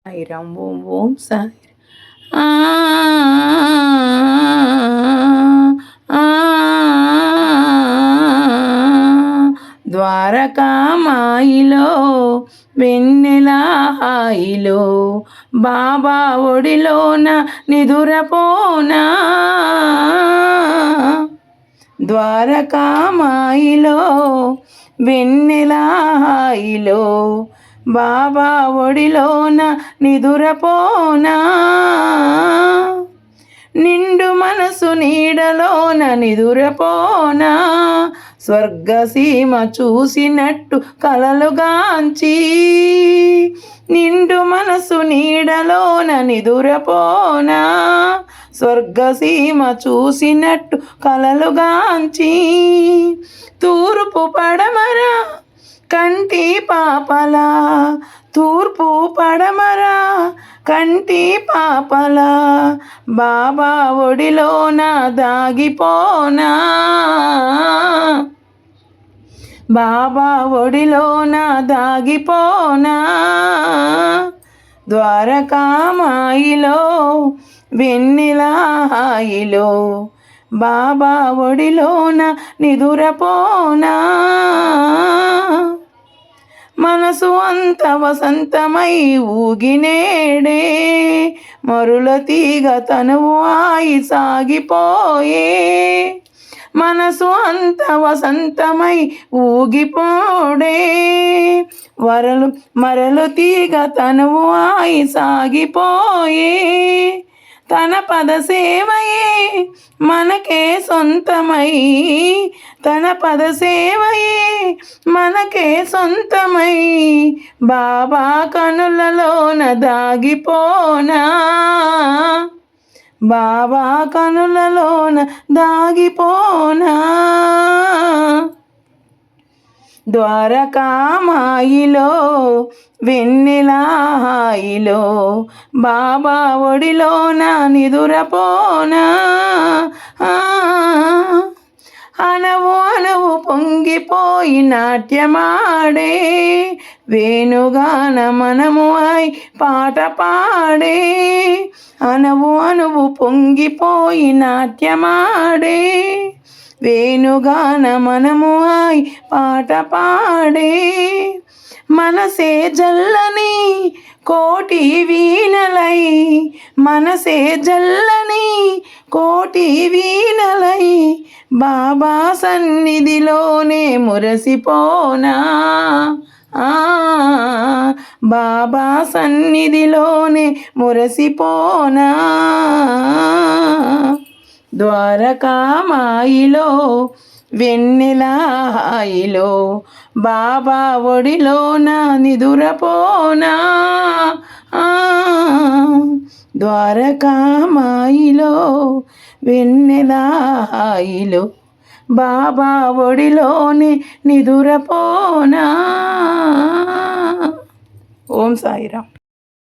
సాయిరాం. ఓం ఓం సాయి. ఆ ద్వారకామాయిలో వెన్నెల హాయిలో బాబా ఒడిలోన నిదురపోనా. ద్వారకామాయిలో వెన్నెల హాయిలో బాబా ఒడిలోన నిదురపోనా. నిండు మనసు నీడలోన నిదురపోనా. స్వర్గసీమ చూసినట్టు కలలుగాంచి నిండు మనసు నీడలోన నిదురపోనా. స్వర్గసీమ చూసినట్టు కలలుగాంచి తూర్పు పడమర కంటి పాపలా. తూర్పు పడమర కంటి పాపలా బాబా ఒడిలోన దాగిపోనా. బాబా ఒడిలోన దాగిపోనా. ద్వారకామాయిలో వెన్నెల హాయిలో బాబా ఒడిలోన నిదురపోనా. మనసు అంత వసంతమై ఊగినేడే మరుల తీగ తనువు ఆయి సాగిపోయే. మనసు అంత వసంతమై ఊగిపోడే మరలు తీగ తనువు ఆయి సాగిపోయే. తన పద సేవయే మనకే సొంతమై. తన పద సేవయే మనకే సొంతమై బాబా కనులలోన దాగిపోనా. బాబా కనులలోన దాగిపోనా. ద్వారకామాయిలో వెన్నెల హాయిలో బాబా ఒడిలోన నిదురపోనా. అనవు అనవు పొంగిపోయి నాట్యమాడే వేణుగాన మనము అయి పాట పాడే. అనవు అనవు పొంగిపోయి నాట్యమాడే వేణుగాన మనము అయి పాట పాడే. మనసే జల్లని కోటి వీణలై. మనసే జల్లని కోటి వీణలై బాబా సన్నిధిలోనే మురసిపోనా. బాబా సన్నిధిలోనే మురసిపోనా. ద్వారకామాయిలో వెన్నెల హాయిలో బాబా ఒడిలోన నిదురపోనా. ద్వారకామాయిలో వెన్నెల హాయిలో బాబా ఒడిలోనే నిదురపోనా. ఓం సాయిరాం.